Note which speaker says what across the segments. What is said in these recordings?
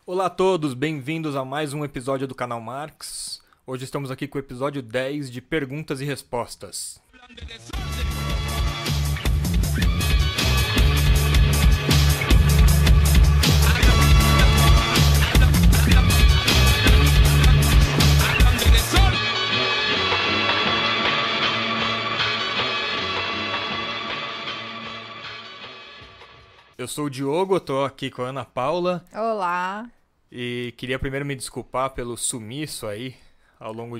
Speaker 1: Olá a todos, bem-vindos a mais um episódio do canal Marx. Hoje estamos aqui com o episódio 10 de Perguntas e Respostas. Eu sou o Diogo, estou aqui com a Ana Paula.
Speaker 2: Olá.
Speaker 1: E queria primeiro me desculpar pelo sumiço aí, ao longo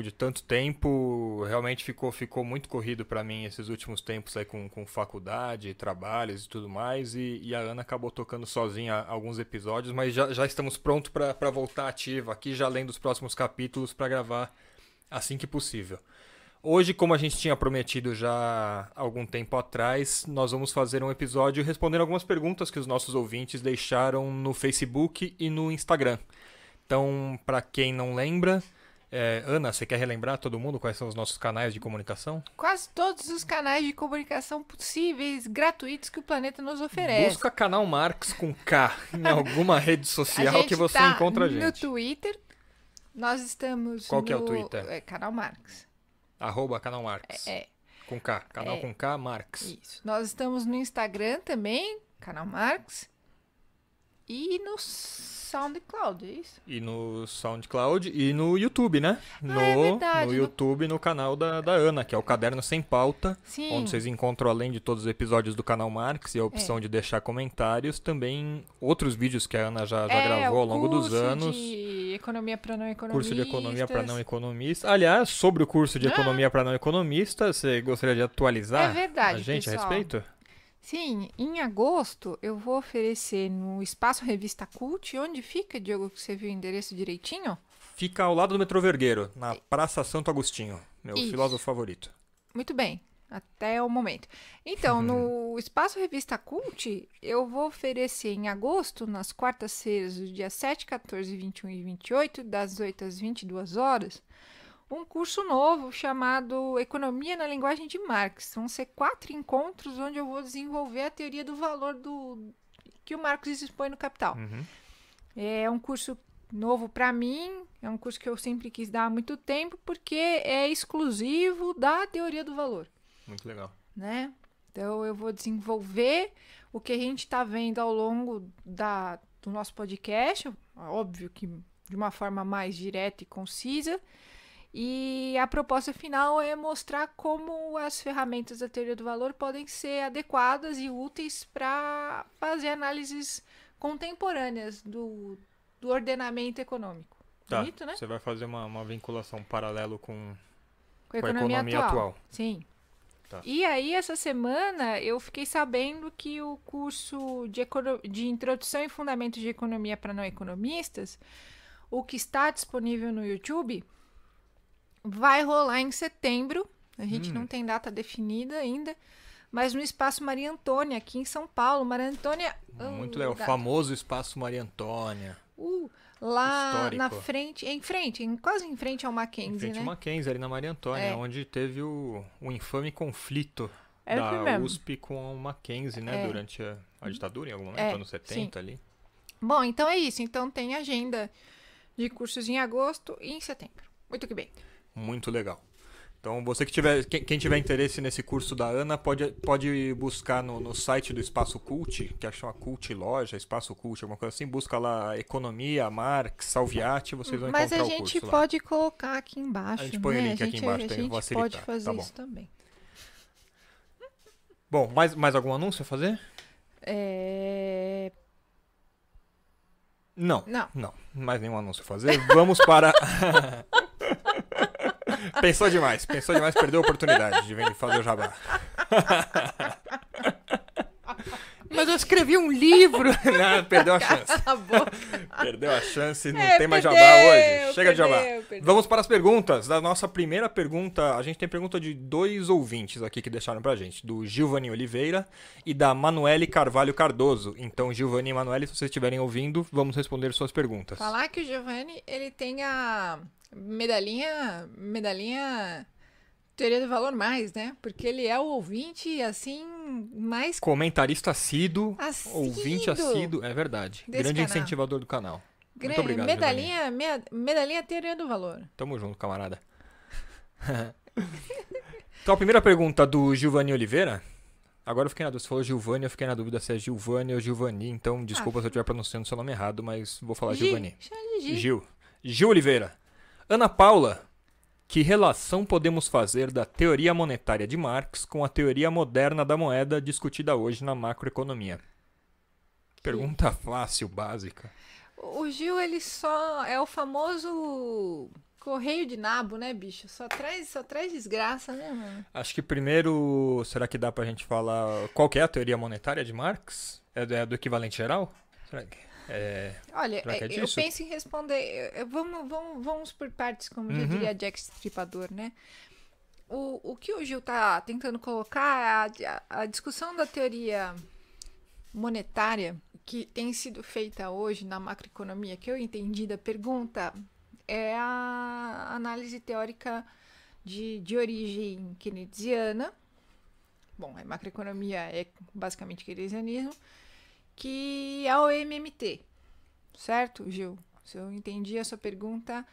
Speaker 1: de tanto tempo. Realmente ficou muito corrido para mim esses últimos tempos aí com faculdade, trabalhos e tudo mais. E a Ana acabou tocando sozinha alguns episódios, mas já estamos prontos para voltar ativa aqui, já lendo os próximos capítulos para gravar assim que possível. Hoje, como a gente tinha prometido já há algum tempo atrás, nós vamos fazer um episódio respondendo algumas perguntas que os nossos ouvintes deixaram no Facebook e no Instagram. Então, para quem não lembra, Ana, você quer relembrar todo mundo quais são os nossos canais de comunicação?
Speaker 2: Quase todos os canais de comunicação possíveis, gratuitos que o planeta nos oferece.
Speaker 1: Busca canal Marx com K em alguma rede social que você encontra a gente.
Speaker 2: No Twitter, nós estamos
Speaker 1: Qual que é o Twitter?
Speaker 2: Canal Marx.
Speaker 1: @canal Marx. Com K. Canal com K, Marx.
Speaker 2: Isso. Nós estamos no Instagram também, canal Marx. E no SoundCloud, é isso?
Speaker 1: E no SoundCloud e no YouTube, né?
Speaker 2: É verdade.
Speaker 1: No YouTube, no canal da Ana, que é o Caderno Sem Pauta.
Speaker 2: Sim.
Speaker 1: Onde vocês encontram, além de todos os episódios do canal Marx e a opção de deixar comentários, também outros vídeos que a Ana já gravou ao longo dos anos.
Speaker 2: De economia para não economistas.
Speaker 1: Curso de economia para não economistas. Aliás, sobre o curso de economia para não economistas, você gostaria de atualizar a gente
Speaker 2: pessoal.
Speaker 1: a respeito?
Speaker 2: Sim, em agosto eu vou oferecer no Espaço Revista Cult. Onde fica, Diogo, que você viu o endereço direitinho?
Speaker 1: Fica ao lado do Metrô Vergueiro, na Praça Santo Agostinho, meu
Speaker 2: Isso.
Speaker 1: filósofo favorito.
Speaker 2: Muito bem, até o momento. Então, no Espaço Revista Cult, eu vou oferecer em agosto, nas quartas-feiras, dos dias 7, 14, 21 e 28, das 8 às 22 horas, um curso novo chamado Economia na Linguagem de Marx. Vão ser 4 encontros onde eu vou desenvolver a teoria do valor que o Marx expõe no Capital. É um curso novo para mim, é um curso que eu sempre quis dar há muito tempo, porque é exclusivo da teoria do valor.
Speaker 1: Muito legal.
Speaker 2: Né? Então, eu vou desenvolver o que a gente está vendo ao longo do nosso podcast, óbvio que de uma forma mais direta e concisa. E a proposta final é mostrar como as ferramentas da teoria do valor podem ser adequadas e úteis para fazer análises contemporâneas do ordenamento econômico.
Speaker 1: Tá,
Speaker 2: Bonito, né?
Speaker 1: você vai fazer uma vinculação paralelo com
Speaker 2: a
Speaker 1: economia atual.
Speaker 2: Sim.
Speaker 1: Tá.
Speaker 2: E aí, essa semana, eu fiquei sabendo que o curso de Introdução e Fundamentos de Economia para Não Economistas, o que está disponível no YouTube, vai rolar em setembro. A gente não tem data definida ainda, mas no Espaço Maria Antônia, aqui em São Paulo. Maria Antônia...
Speaker 1: Muito legal, o famoso Espaço Maria Antônia.
Speaker 2: Lá
Speaker 1: histórico.
Speaker 2: na frente, quase em frente ao Mackenzie,
Speaker 1: em frente
Speaker 2: né?
Speaker 1: ao Mackenzie, ali na Maria Antônia, onde teve o infame conflito da
Speaker 2: mesmo.
Speaker 1: USP com o Mackenzie, né? Durante a ditadura, em algum momento, anos 70 ali.
Speaker 2: Bom, então é isso. Então tem agenda de cursos em agosto e em setembro. Muito que bem.
Speaker 1: Muito legal. Então, você quem tiver interesse nesse curso da Ana, pode buscar no site do Espaço Cult, que chama Cult Loja, Espaço Cult, alguma coisa assim. Busca lá Economia, Marx, Salviati, vocês vão encontrar o curso lá.
Speaker 2: Mas a gente pode colocar aqui embaixo,
Speaker 1: A gente põe o link aqui embaixo,
Speaker 2: a gente
Speaker 1: facilitar.
Speaker 2: pode fazer isso também.
Speaker 1: Bom, mais algum anúncio a fazer? Não. Mais nenhum anúncio a fazer. Vamos para... Pensou demais, perdeu a oportunidade de fazer o jabá. Mas eu escrevi um livro. Não, perdeu a chance. Perdeu a chance, não tem mais jabá hoje. Chega de jabá. Vamos para as perguntas. Da nossa primeira pergunta, a gente tem pergunta de 2 ouvintes aqui que deixaram pra gente. Do Gilvani Oliveira e da Manuele Carvalho Cardoso. Então, Gilvani e Manuele, se vocês estiverem ouvindo, vamos responder suas perguntas.
Speaker 2: Falar que o Giovanni, ele tem a medalhinha Teoria do valor mais, né? Porque ele é o ouvinte, assim, mais
Speaker 1: Comentarista assíduo,
Speaker 2: assíduo
Speaker 1: ouvinte assíduo, é verdade.
Speaker 2: desse
Speaker 1: Grande
Speaker 2: canal.
Speaker 1: incentivador do canal. Muito obrigado, Giovanni.
Speaker 2: Medalhinha teoria do valor.
Speaker 1: Tamo junto, camarada. Então, a primeira pergunta do Giovanni Oliveira. Agora eu fiquei na dúvida. Você falou Giovanni, eu fiquei na dúvida se é Giovanni ou Giovanni. Então, desculpa se eu estiver pronunciando seu nome errado, mas vou falar Giovanni.
Speaker 2: Chama de
Speaker 1: Gil Oliveira. Ana Paula, que relação podemos fazer da teoria monetária de Marx com a teoria moderna da moeda discutida hoje na macroeconomia? Pergunta fácil, básica.
Speaker 2: O Gil, ele só é o famoso correio de nabo, né, bicho? Só traz desgraça, né, mano?
Speaker 1: Acho que primeiro, será que dá pra gente falar qual que é a teoria monetária de Marx? É do equivalente geral? Será que
Speaker 2: Olha,
Speaker 1: será que é
Speaker 2: eu
Speaker 1: disso?
Speaker 2: penso em responder. Vamos por partes, como já diria Jack Stripador, né? O que o Gil tá tentando colocar é a discussão da teoria monetária que tem sido feita hoje na macroeconomia, que eu entendi da pergunta, é a análise teórica de origem keynesiana. Bom, a macroeconomia é basicamente keynesianismo, que é o MMT, certo, Gil? Se eu entendi a sua pergunta,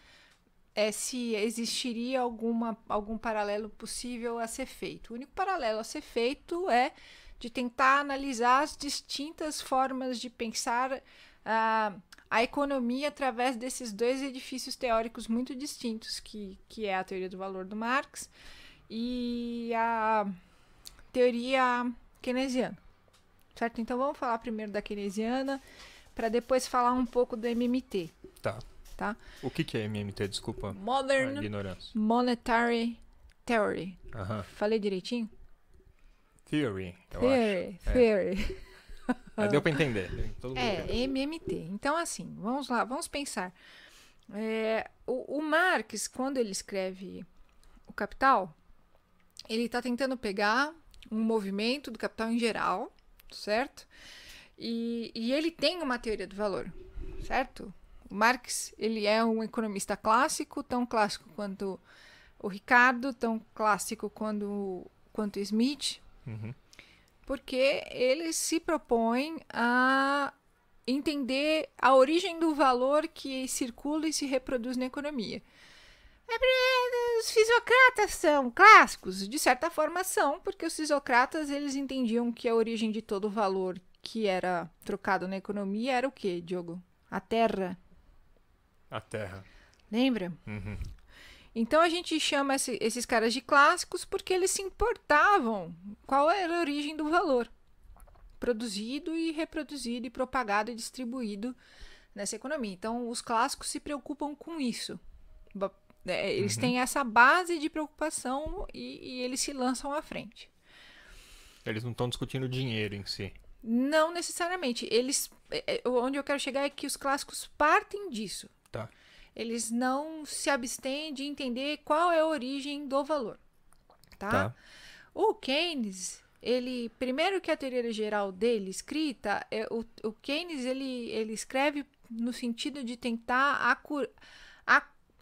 Speaker 2: é se existiria algum paralelo possível a ser feito. O único paralelo a ser feito é de tentar analisar as distintas formas de pensar a economia através desses dois edifícios teóricos muito distintos, que é a teoria do valor do Marx e a teoria keynesiana. Certo? Então vamos falar primeiro da keynesiana para depois falar um pouco do MMT. Tá?
Speaker 1: O que é MMT? Desculpa.
Speaker 2: Modern
Speaker 1: Ignorância.
Speaker 2: Monetary Theory. Falei direitinho?
Speaker 1: Theory, eu
Speaker 2: Theory.
Speaker 1: acho.
Speaker 2: Theory.
Speaker 1: Deu pra entender. Todo mundo entendeu.
Speaker 2: MMT. Então, assim, vamos lá, vamos pensar. O Marx, quando ele escreve o Capital, ele está tentando pegar um movimento do capital em geral, certo? E ele tem uma teoria do valor, certo? O Marx, ele é um economista clássico, tão clássico quanto o Ricardo, tão clássico quanto o Smith, porque ele se propõe a entender a origem do valor que circula e se reproduz na economia. Os fisiocratas são clássicos? De certa forma são, porque os fisiocratas eles entendiam que a origem de todo o valor que era trocado na economia era o quê, Diogo? A terra.
Speaker 1: A terra.
Speaker 2: Lembra? Então a gente chama esses caras de clássicos porque eles se importavam qual era a origem do valor produzido e reproduzido e propagado e distribuído nessa economia. Então os clássicos se preocupam com isso. Eles têm essa base de preocupação e eles se lançam à frente.
Speaker 1: Eles não estão discutindo dinheiro em si.
Speaker 2: Não necessariamente. Onde eu quero chegar é que os clássicos partem disso.
Speaker 1: Tá.
Speaker 2: Eles não se abstêm de entender qual é a origem do valor. Tá? O Keynes, primeiro que a teoria geral dele escrita, o Keynes ele escreve no sentido de tentar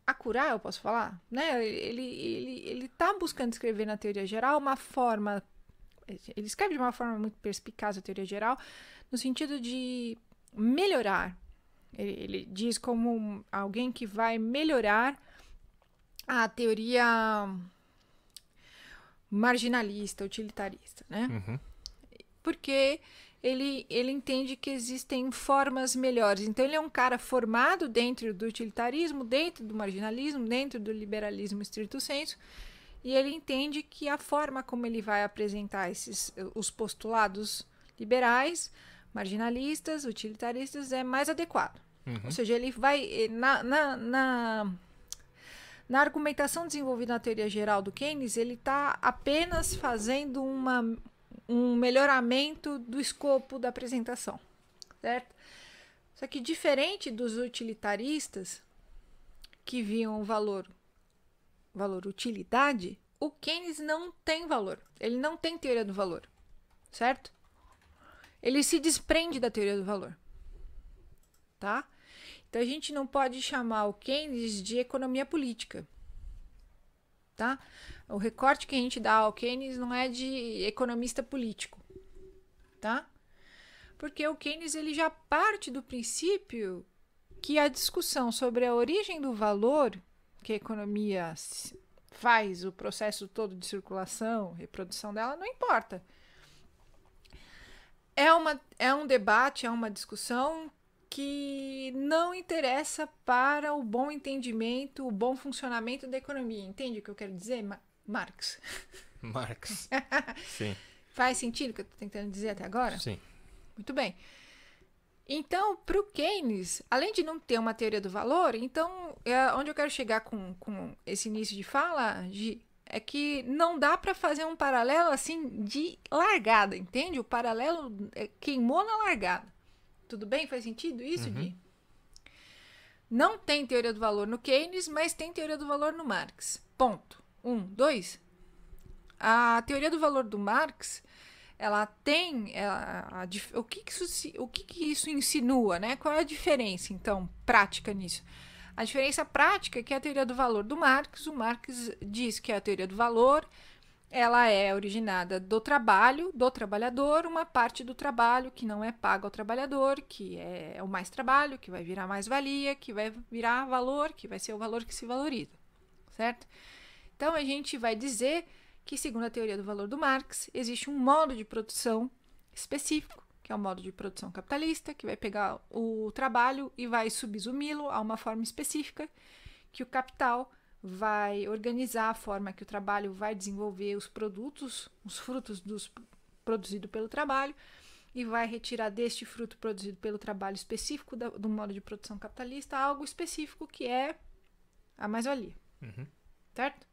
Speaker 2: acurar, eu posso falar, né? Ele tá buscando escrever na teoria geral uma forma, ele escreve de uma forma muito perspicaz a teoria geral, no sentido de melhorar. Ele diz como alguém que vai melhorar a teoria marginalista, utilitarista, né? Porque ele entende que existem formas melhores. Então, ele é um cara formado dentro do utilitarismo, dentro do marginalismo, dentro do liberalismo estrito sensu, e ele entende que a forma como ele vai apresentar os postulados liberais, marginalistas, utilitaristas, é mais adequado. Ou seja, ele vai... Na argumentação desenvolvida na teoria geral do Keynes, ele está apenas fazendo um melhoramento do escopo da apresentação, certo? Só que diferente dos utilitaristas, que viam o valor utilidade, o Keynes não tem valor. Ele não tem teoria do valor, certo? Ele se desprende da teoria do valor, tá? Então, a gente não pode chamar o Keynes de economia política. tá? O recorte que a gente dá ao Keynes não é de economista político, tá? Porque o Keynes ele já parte do princípio que a discussão sobre a origem do valor que a economia faz, o processo todo de circulação, reprodução dela, não importa. É um debate, é uma discussão que não interessa para o bom entendimento, o bom funcionamento da economia. Entende o que eu quero dizer, Marx?
Speaker 1: Marx. Sim.
Speaker 2: Faz sentido o que eu estou tentando dizer até agora?
Speaker 1: Sim.
Speaker 2: Muito bem. Então, para o Keynes, além de não ter uma teoria do valor, então, onde eu quero chegar com esse início de fala, é que não dá para fazer um paralelo assim de largada, entende? O paralelo queimou na largada. Tudo bem? Faz sentido isso, Di? Não tem teoria do valor no Keynes, mas tem teoria do valor no Marx. Ponto. 2. A teoria do valor do Marx, ela tem o que isso insinua, né? Qual é a diferença, então, prática nisso? A diferença prática é que a teoria do valor do Marx, o Marx diz que a teoria do valor, ela é originada do trabalho, do trabalhador, uma parte do trabalho que não é paga ao trabalhador, que é o mais trabalho, que vai virar mais-valia, que vai virar valor, que vai ser o valor que se valoriza, certo? Então, a gente vai dizer que, segundo a teoria do valor do Marx, existe um modo de produção específico, que é o modo de produção capitalista, que vai pegar o trabalho e vai subsumi-lo a uma forma específica, que o capital vai organizar a forma que o trabalho vai desenvolver os produtos, os frutos produzidos pelo trabalho, e vai retirar deste fruto produzido pelo trabalho específico do modo de produção capitalista algo específico que é a mais-valia. Certo?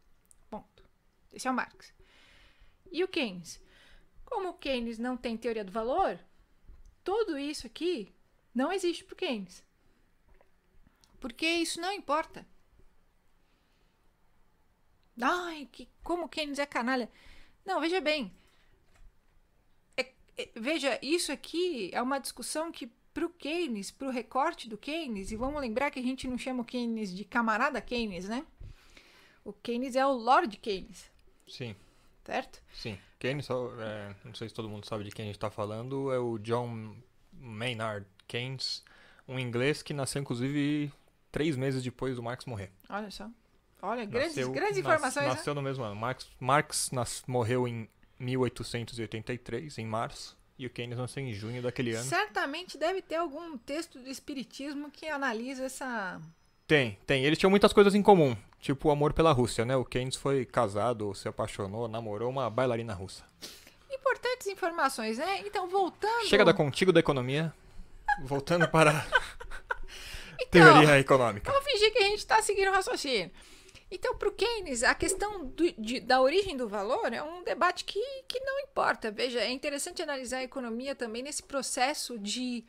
Speaker 2: Ponto. Esse é o Marx. E o Keynes? Como o Keynes não tem teoria do valor, tudo isso aqui não existe para o Keynes. Porque isso não importa. Ai, como o Keynes é canalha. Não, veja bem. Veja, isso aqui é uma discussão que para o Keynes, para o recorte do Keynes, e vamos lembrar que a gente não chama o Keynes de camarada Keynes, né? O Keynes é o Lord Keynes.
Speaker 1: Sim.
Speaker 2: Certo?
Speaker 1: Sim. Keynes, não sei se todo mundo sabe de quem a gente está falando, é o John Maynard Keynes, um inglês que nasceu, inclusive, 3 meses depois do Marx morrer.
Speaker 2: Olha só. Olha, grandes informações,
Speaker 1: nasceu no mesmo ano. Marx morreu em 1883, em março, e o Keynes nasceu em junho daquele ano.
Speaker 2: Certamente deve ter algum texto do espiritismo que analisa essa...
Speaker 1: Tem. Eles tinham muitas coisas em comum, tipo o amor pela Rússia, né? O Keynes foi casado, se apaixonou, namorou uma bailarina russa.
Speaker 2: Importantes informações, né? Então, voltando...
Speaker 1: Chega da contigo da economia, voltando para teoria econômica.
Speaker 2: Vamos fingir que a gente está seguindo o raciocínio. Então, para o Keynes, a questão da origem do valor é um debate que não importa. Veja, é interessante analisar a economia também nesse processo de...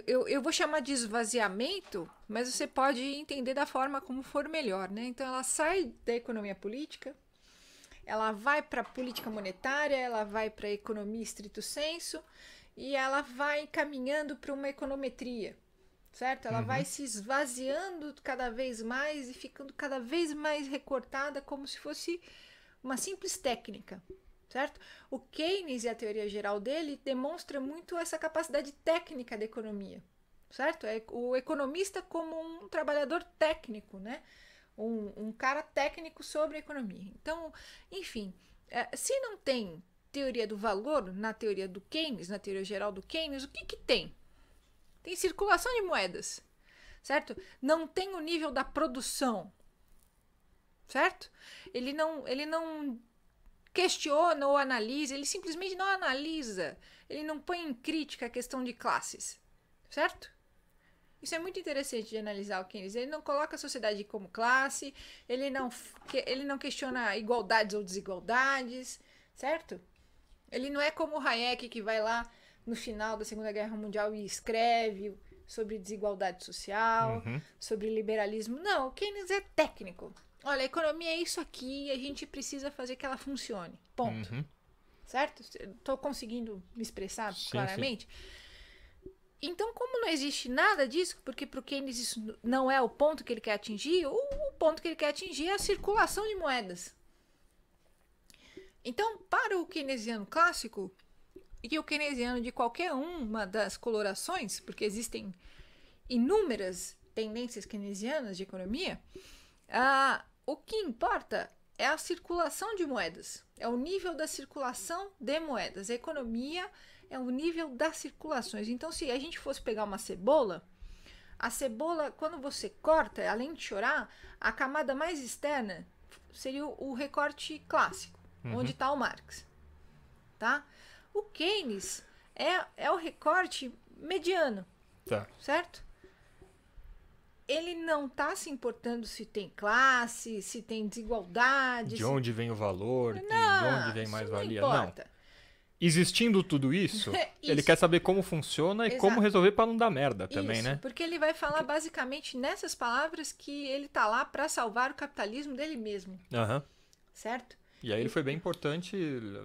Speaker 2: Eu vou chamar de esvaziamento, mas você pode entender da forma como for melhor, né? Então, ela sai da economia política, ela vai para a política monetária, ela vai para a economia estrito sensu e ela vai caminhando para uma econometria, certo? Ela vai se esvaziando cada vez mais e ficando cada vez mais recortada como se fosse uma simples técnica, certo? O Keynes e a teoria geral dele demonstra muito essa capacidade técnica da economia, certo? É o economista como um trabalhador técnico, né? Um cara técnico sobre a economia. Então, enfim, se não tem teoria do valor na teoria do Keynes, na teoria geral do Keynes, o que tem? Tem circulação de moedas, certo? Não tem o nível da produção, certo? Ele não questiona ou analisa, ele simplesmente não analisa, ele não põe em crítica a questão de classes, certo? Isso é muito interessante de analisar o Keynes. Ele não coloca a sociedade como classe, ele não questiona igualdades ou desigualdades, certo? Ele não é como o Hayek, que vai lá no final da Segunda Guerra Mundial e escreve sobre desigualdade social, sobre liberalismo. Não, o Keynes é técnico. Olha, a economia é isso aqui e a gente precisa fazer que ela funcione. Ponto. Certo? Estou conseguindo me expressar claramente? Sim. Então, como não existe nada disso, porque para o Keynes isso não é o ponto que ele quer atingir, o ponto que ele quer atingir é a circulação de moedas. Então, para o keynesiano clássico, e o keynesiano de qualquer uma das colorações, porque existem inúmeras tendências keynesianas de economia, o que importa é a circulação de moedas, é o nível da circulação de moedas. A economia é o nível das circulações. Então, se a gente fosse pegar uma cebola, a cebola, quando você corta, além de chorar, a camada mais externa seria o recorte clássico, onde está o Marx. Tá? O Keynes é o recorte mediano, certo? Ele não está se importando se tem classe, se tem desigualdade.
Speaker 1: De onde vem o valor, de onde vem mais-valia. Não. Existindo tudo isso, ele quer saber como funciona e como resolver para não dar merda também, né?
Speaker 2: Porque ele vai falar basicamente nessas palavras que ele tá lá para salvar o capitalismo dele mesmo. Certo?
Speaker 1: E aí ele foi bem importante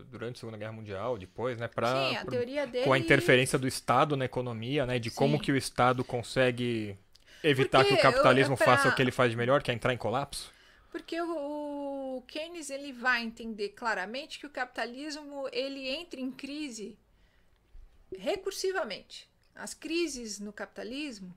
Speaker 1: durante a Segunda Guerra Mundial, depois, né?
Speaker 2: Sim, a teoria dele...
Speaker 1: Com a interferência do Estado na economia, né? De como que o Estado consegue evitar que o capitalismo faça o que ele faz de melhor, que é entrar em colapso.
Speaker 2: Porque o Keynes ele vai entender claramente que o capitalismo ele entra em crise recursivamente. As crises no capitalismo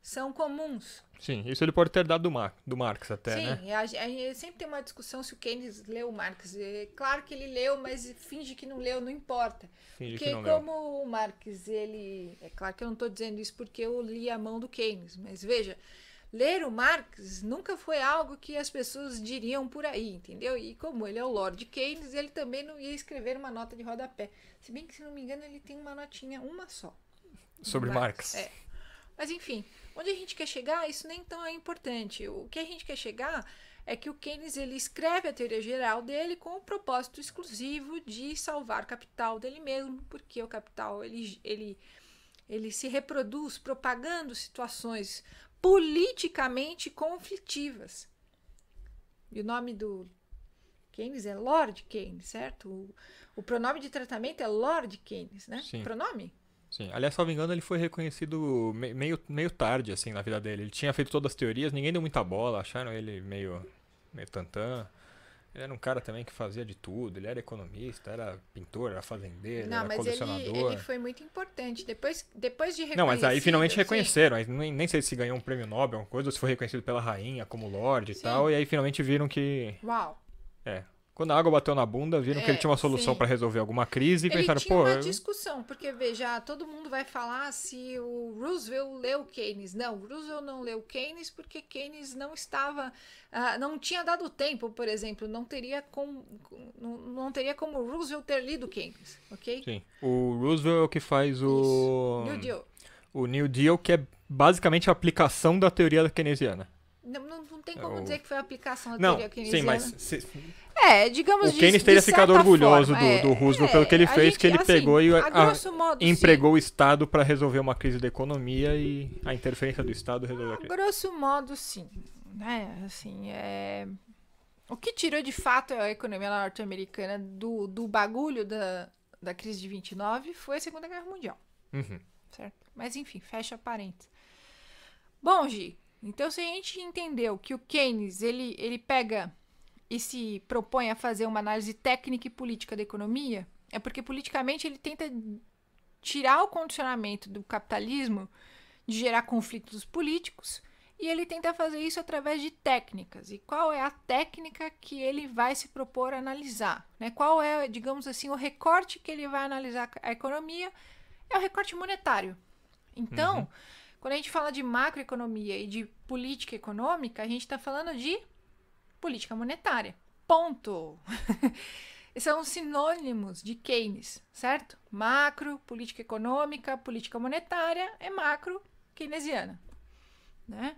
Speaker 2: são comuns.
Speaker 1: Sim, isso ele pode ter dado do Marx até, né?
Speaker 2: Sim, sempre tem uma discussão se o Keynes leu o Marx. É claro que ele leu, mas finge que não leu, não importa. Porque como o Marx, ele... É claro que eu não estou dizendo isso porque eu li a mão do Keynes, mas veja, ler o Marx nunca foi algo que as pessoas diriam por aí, entendeu? E como ele é o Lord Keynes, ele também não ia escrever uma nota de rodapé. Se bem que, se não me engano, ele tem uma notinha, uma só.
Speaker 1: Sobre Marx.
Speaker 2: Mas enfim, onde a gente quer chegar, isso nem tão é importante. O que a gente quer chegar é que o Keynes ele escreve a teoria geral dele com o propósito exclusivo de salvar o capital dele mesmo, porque o capital ele se reproduz propagando situações politicamente conflitivas. E o nome do Keynes é Lord Keynes, certo? O pronome de tratamento é Lord Keynes, né?
Speaker 1: Sim.
Speaker 2: Pronome?
Speaker 1: Sim. Aliás, se não me engano, ele foi reconhecido meio tarde, assim, na vida dele. Ele tinha feito todas as teorias, ninguém deu muita bola, acharam ele meio tantã. Ele era um cara também que fazia de tudo, ele era economista, era pintor, era fazendeiro, era colecionador.
Speaker 2: Ele foi muito importante. Depois de reconhecido...
Speaker 1: Não, mas aí finalmente reconheceram. Aí nem sei se ganhou um prêmio Nobel, alguma coisa, ou se foi reconhecido pela rainha como Lorde e tal, e aí finalmente viram que...
Speaker 2: Uau!
Speaker 1: Quando a água bateu na bunda, viram que ele tinha uma solução para resolver alguma crise e pensaram,
Speaker 2: tinha uma discussão, porque veja, todo mundo vai falar se o Roosevelt leu Keynes. Não, o Roosevelt não leu Keynes porque Keynes não estava, não tinha dado tempo, por exemplo, não teria como o Roosevelt ter lido Keynes, ok?
Speaker 1: Sim, o Roosevelt é o que faz o
Speaker 2: New Deal.
Speaker 1: O New Deal, que é basicamente a aplicação da teoria keynesiana.
Speaker 2: Não tem como dizer que foi a aplicação da teoria keynesiana.
Speaker 1: Sim, mas...
Speaker 2: digamos
Speaker 1: o Keynes teria ficado orgulhoso do Roosevelt pelo que ele fez, que ele pegou e empregou o Estado para resolver uma crise da economia e a interferência do Estado resolveu a crise.
Speaker 2: Grosso modo, sim. O que tirou de fato a economia norte-americana do bagulho da crise de 29 foi a Segunda Guerra Mundial. Certo? Mas enfim, fecha parênteses. Bom, Gi, então se a gente entendeu que o Keynes ele pega e se propõe a fazer uma análise técnica e política da economia, é porque politicamente ele tenta tirar o condicionamento do capitalismo de gerar conflitos políticos e ele tenta fazer isso através de técnicas. E qual é a técnica que ele vai se propor a analisar? Né? Qual é, digamos assim, o recorte que ele vai analisar a economia? É o recorte monetário. Então, quando a gente fala de macroeconomia e de política econômica, a gente está falando de política monetária. Ponto. São sinônimos de Keynes, certo? Macro, política econômica, política monetária é macro keynesiana. Né?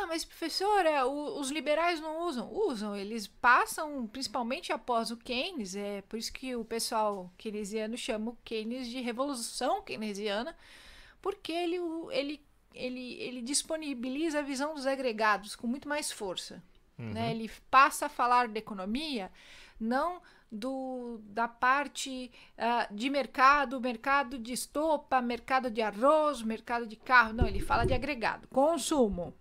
Speaker 2: Mas professora, os liberais não usam? Usam, eles passam principalmente após o Keynes, é por isso que o pessoal keynesiano chama o Keynes de revolução keynesiana, porque ele disponibiliza a visão dos agregados com muito mais força. Né? Ele passa a falar de economia não da parte de mercado de estopa, mercado de arroz, mercado de carro. Não, ele fala de agregado. Consumo,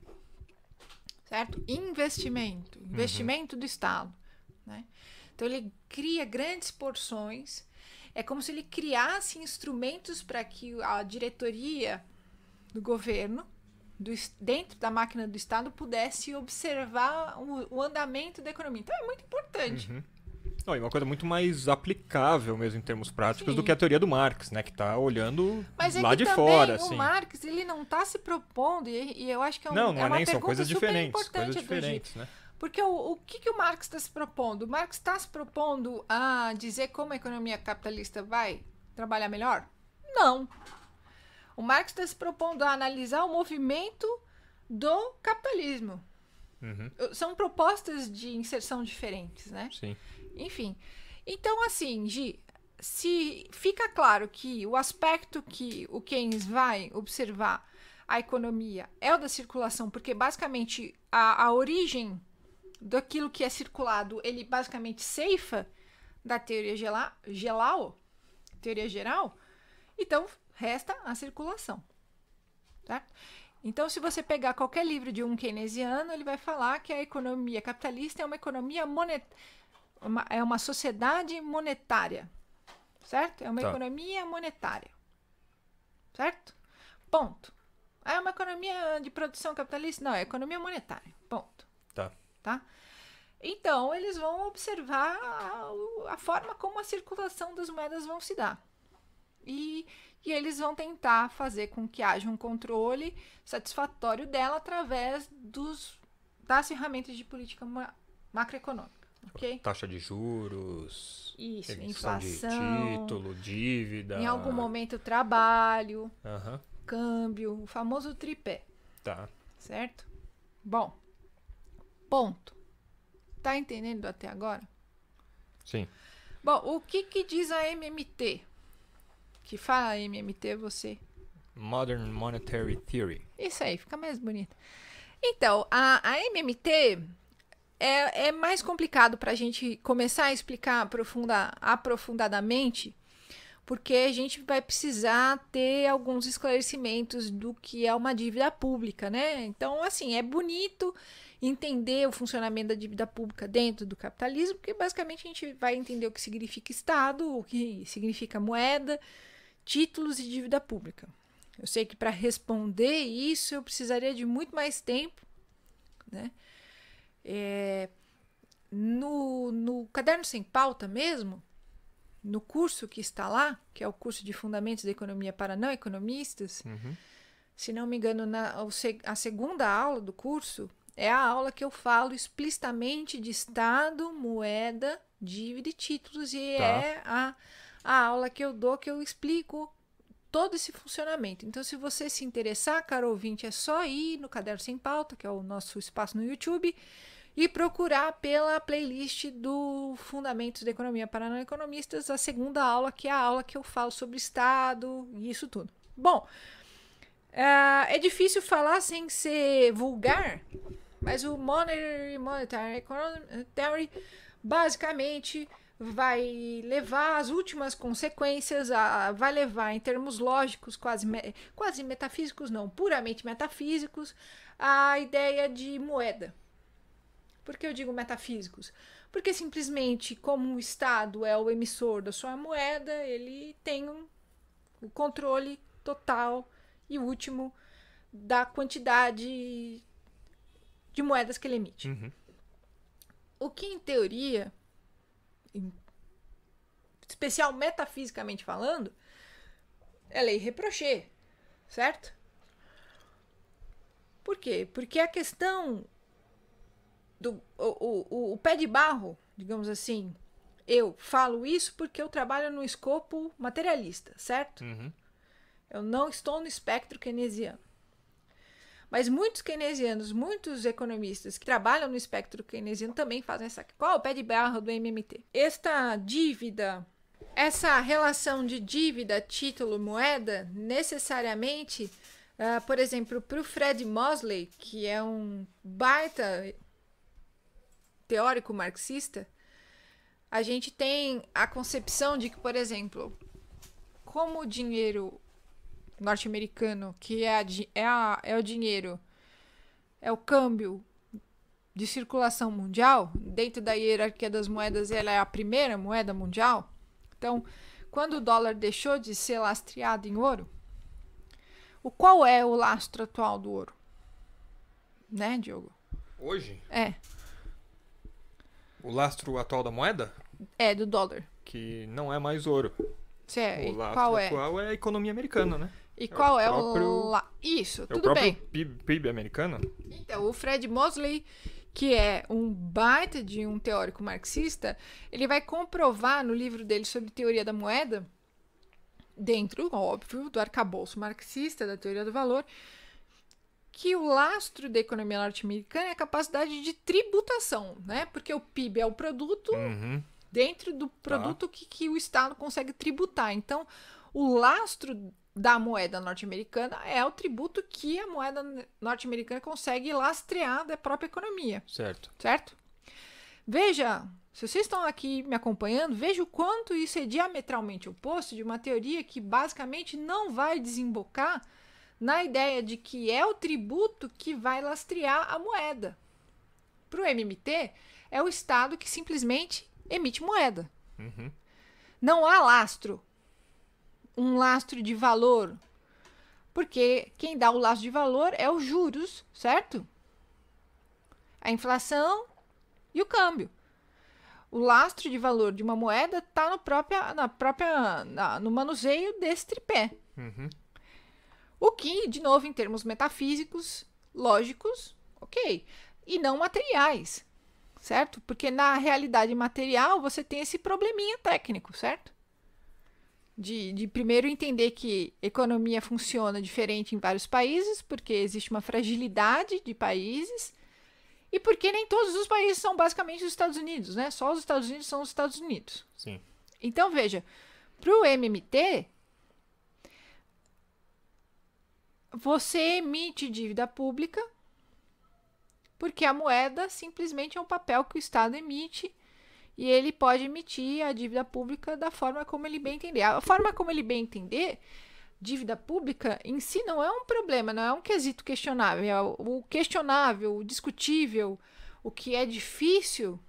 Speaker 2: certo? Investimento do Estado, né? Então, ele cria grandes porções. É como se ele criasse instrumentos para que a diretoria do governo, dentro da máquina do Estado, pudesse observar o andamento da economia. Então, é muito importante.
Speaker 1: E uma coisa muito mais aplicável mesmo em termos práticos
Speaker 2: Sim.
Speaker 1: do que a teoria do Marx, né? Que está olhando
Speaker 2: Mas
Speaker 1: lá de fora.
Speaker 2: O Marx, ele não está se propondo, e eu acho que é
Speaker 1: não
Speaker 2: uma
Speaker 1: nem, são coisas
Speaker 2: diferentes,
Speaker 1: né?
Speaker 2: Porque o que o Marx está se propondo? O Marx está se propondo a dizer como a economia capitalista vai trabalhar melhor? Não. O Marx está se propondo a analisar o movimento do capitalismo. São propostas de inserção diferentes, né?
Speaker 1: Sim.
Speaker 2: Enfim. Então, assim, Gi, se fica claro que o aspecto que o Keynes vai observar a economia é o da circulação, porque basicamente a origem daquilo que é circulado, ele basicamente ceifa da teoria teoria geral, então resta a circulação, certo? Então, se você pegar qualquer livro de um keynesiano, ele vai falar que a economia capitalista é uma economia é uma sociedade monetária, certo? É uma economia monetária, certo? Ponto. É uma economia de produção capitalista? Não, é economia monetária, ponto. Tá? Então, eles vão observar a forma como a circulação das moedas vão se dar. E eles vão tentar fazer com que haja um controle satisfatório dela através das ferramentas de política macroeconômica. Okay?
Speaker 1: Taxa de juros,
Speaker 2: isso,
Speaker 1: inflação de título, dívida.
Speaker 2: Em algum momento, trabalho, câmbio, o famoso tripé.
Speaker 1: Tá.
Speaker 2: Certo? Bom, ponto. Tá entendendo até agora?
Speaker 1: Sim.
Speaker 2: Bom, o que diz a MMT? Que fala a MMT, você?
Speaker 1: Modern Monetary Theory.
Speaker 2: Isso aí, fica mais bonito. Então, a MMT é mais complicado para a gente começar a explicar aprofundadamente, porque a gente vai precisar ter alguns esclarecimentos do que é uma dívida pública, né? Então, assim, é bonito entender o funcionamento da dívida pública dentro do capitalismo, porque basicamente a gente vai entender o que significa Estado, o que significa moeda, títulos e dívida pública. Eu sei que para responder isso eu precisaria de muito mais tempo, né? No Caderno Sem Pauta mesmo, no curso que está lá, que é o curso de Fundamentos da Economia para Não Economistas, se não me engano, a segunda aula do curso é a aula que eu falo explicitamente de Estado, moeda, dívida e títulos, e é a aula que eu dou, que eu explico todo esse funcionamento. Então, se você se interessar, caro ouvinte, é só ir no Caderno Sem Pauta, que é o nosso espaço no YouTube, e procurar pela playlist do Fundamentos da Economia para Não Economistas, a segunda aula, que é a aula que eu falo sobre Estado e isso tudo. Bom, é difícil falar sem ser vulgar, mas o Monetary Economic Theory basicamente vai levar as últimas consequências, vai levar em termos lógicos, quase metafísicos, não, puramente metafísicos, a ideia de moeda. Por que eu digo metafísicos? Porque simplesmente, como o Estado é o emissor da sua moeda, ele tem o controle total e último da quantidade de moedas que ele emite. O que, em teoria, especial metafisicamente falando, é lei reproché, certo? Por quê? Porque a questão o pé de barro, digamos assim, eu falo isso porque eu trabalho no escopo materialista, certo? Eu não estou no espectro keynesiano. Mas muitos keynesianos, muitos economistas que trabalham no espectro keynesiano também fazem essa. Qual é o pé de barro do MMT? Esta dívida, essa relação de dívida, título, moeda, necessariamente, por exemplo, para o Fred Mosley, que é um baita teórico marxista, a gente tem a concepção de que, por exemplo, como o dinheiro norte-americano, que é o dinheiro, é o câmbio de circulação mundial, dentro da hierarquia das moedas, ela é a primeira moeda mundial. Então, quando o dólar deixou de ser lastreado em ouro, qual é o lastro atual do ouro? Né, Diogo?
Speaker 1: Hoje?
Speaker 2: É.
Speaker 1: O lastro atual da moeda?
Speaker 2: É, do dólar.
Speaker 1: Que não é mais ouro.
Speaker 2: O
Speaker 1: lastro
Speaker 2: qual é?
Speaker 1: atual é a economia americana, né?
Speaker 2: E qual é
Speaker 1: próprio...
Speaker 2: Isso,
Speaker 1: é
Speaker 2: tudo
Speaker 1: o próprio
Speaker 2: bem.
Speaker 1: PIB americano?
Speaker 2: Então, o Fred Mosley, que é um baita de um teórico marxista, ele vai comprovar no livro dele sobre teoria da moeda, dentro, óbvio, do arcabouço marxista, da teoria do valor, que o lastro da economia norte-americana é a capacidade de tributação, né? Porque o PIB é o produto dentro do produto que o Estado consegue tributar. Então, o lastro da moeda norte-americana é o tributo que a moeda norte-americana consegue lastrear da própria economia. Certo? Veja, se vocês estão aqui me acompanhando, veja o quanto isso é diametralmente oposto de uma teoria que basicamente não vai desembocar na ideia de que é o tributo que vai lastrear a moeda. Para o MMT, é o Estado que simplesmente emite moeda. Não há lastro. Um lastro de valor. Porque quem dá o lastro de valor é os juros, certo? A inflação e o câmbio. O lastro de valor de uma moeda está no manuseio desse tripé. O que, de novo, em termos metafísicos, lógicos, ok. E não materiais, certo? Porque na realidade material você tem esse probleminha técnico, certo? De primeiro entender que economia funciona diferente em vários países, porque existe uma fragilidade de países, e porque nem todos os países são basicamente os Estados Unidos, né? Só os Estados Unidos são os Estados Unidos.
Speaker 1: Sim.
Speaker 2: Então, veja, para o MMT, você emite dívida pública, porque a moeda simplesmente é um papel que o Estado emite, e ele pode emitir a dívida pública da forma como ele bem entender. A forma como ele bem entender, dívida pública em si não é um problema, não é um quesito questionável. É o questionável, o discutível, o que é difícil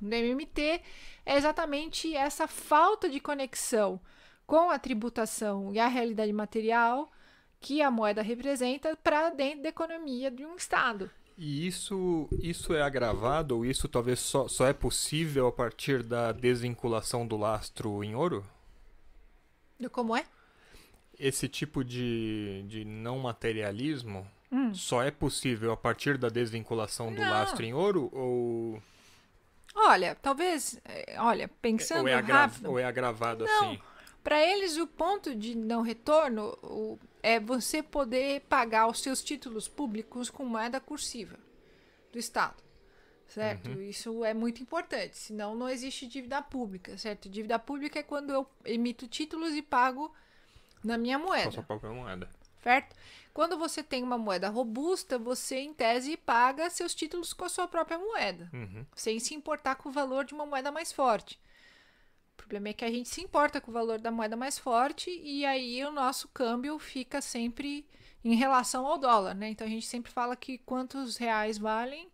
Speaker 2: no MMT é exatamente essa falta de conexão com a tributação e a realidade material que a moeda representa para dentro da economia de um Estado.
Speaker 1: E isso é agravado, ou isso talvez só é possível a partir da desvinculação do lastro em ouro?
Speaker 2: Como é?
Speaker 1: Esse tipo de não materialismo só é possível a partir da desvinculação do lastro em ouro? Ou...
Speaker 2: Olha, talvez... pensando rápido...
Speaker 1: Ou é agravado
Speaker 2: não.
Speaker 1: assim?
Speaker 2: Para eles, o ponto de não retorno é você poder pagar os seus títulos públicos com moeda cursiva do Estado, certo? Isso é muito importante, senão não existe dívida pública, certo? Dívida pública é quando eu emito títulos e pago na minha moeda.
Speaker 1: Com a sua própria moeda.
Speaker 2: Certo? Quando você tem uma moeda robusta, você, em tese, paga seus títulos com a sua própria moeda, sem se importar com o valor de uma moeda mais forte. O problema é que a gente se importa com o valor da moeda mais forte e aí o nosso câmbio fica sempre em relação ao dólar, né? Então a gente sempre fala que quantos reais valem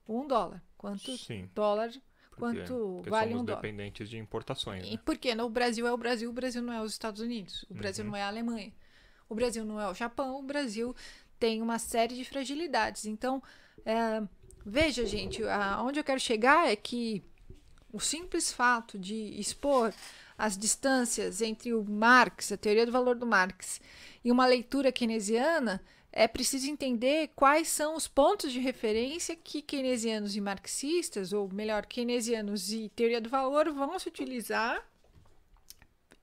Speaker 2: $1, quantos dólares, quanto vale $1.
Speaker 1: Somos dependentes de importações, né?
Speaker 2: E porque no Brasil é o Brasil não é os Estados Unidos, o Brasil não é a Alemanha, o Brasil não é o Japão, o Brasil tem uma série de fragilidades. Então, veja, gente, onde eu quero chegar é que o simples fato de expor as distâncias entre o Marx, a teoria do valor do Marx, e uma leitura keynesiana, é preciso entender quais são os pontos de referência que keynesianos e marxistas, ou melhor, keynesianos e teoria do valor, vão se utilizar,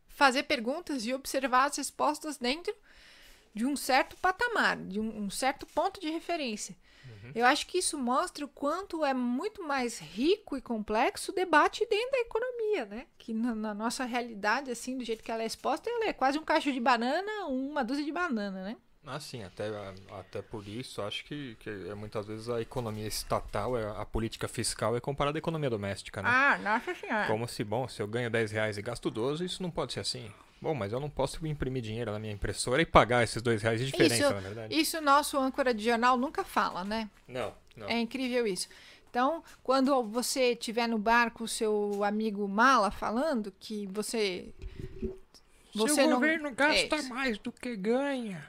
Speaker 2: fazer perguntas e observar as respostas dentro de um certo patamar, de um certo ponto de referência. Eu acho que isso mostra o quanto é muito mais rico e complexo o debate dentro da economia, né? Que na nossa realidade, assim, do jeito que ela é exposta, ela é quase um cacho de banana, uma dúzia de banana, né?
Speaker 1: Assim, até por isso, acho que muitas vezes a economia estatal, a política fiscal é comparada à economia doméstica, né?
Speaker 2: Ah, nossa senhora.
Speaker 1: Como se, bom, se eu ganho R$ 10 e gasto 12, isso não pode ser assim. Bom, mas eu não posso imprimir dinheiro na minha impressora e pagar esses R$ 2 de diferença, na verdade.
Speaker 2: Isso nosso âncora de jornal nunca fala, né?
Speaker 1: Não, não.
Speaker 2: É incrível isso. Então, quando você estiver no bar com o seu amigo Mala falando que você
Speaker 1: Se o
Speaker 2: não
Speaker 1: governo gasta
Speaker 2: é,
Speaker 1: mais do que ganha.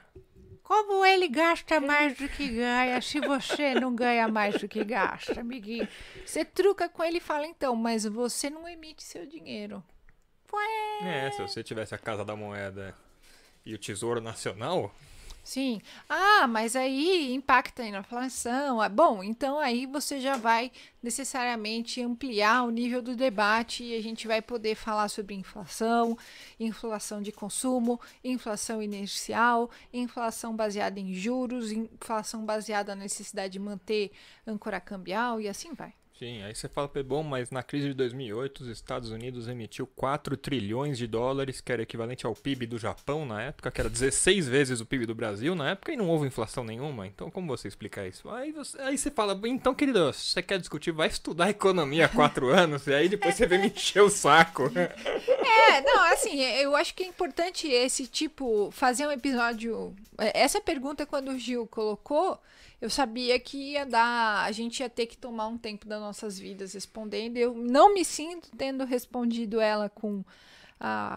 Speaker 2: como ele gasta mais do que ganha, se você não ganha mais do que gasta, amiguinho? Você truca com ele e fala, então, mas você não emite seu dinheiro.
Speaker 1: Se você tivesse a Casa da Moeda e o Tesouro Nacional,
Speaker 2: Sim. Ah, mas aí impacta aí na inflação. Ah, bom, então aí você já vai necessariamente ampliar o nível do debate e a gente vai poder falar sobre inflação, inflação de consumo, inflação inercial, inflação baseada em juros, inflação baseada na necessidade de manter âncora cambial e assim vai.
Speaker 1: sim, aí você fala, bom, mas na crise de 2008 os Estados Unidos emitiu 4 trilhões de dólares, que era equivalente ao PIB do Japão na época, que era 16 vezes o PIB do Brasil na época, e não houve inflação nenhuma. Então, como você explica isso? Aí você fala, então, querido, se você quer discutir, vai estudar economia há 4 anos, e aí depois você vem me encher o saco.
Speaker 2: Não, assim, eu acho que é importante esse tipo, fazer um episódio. Essa pergunta, quando o Gil colocou, eu sabia que a gente ia ter que tomar um tempo das nossas vidas respondendo. Eu não me sinto tendo respondido ela com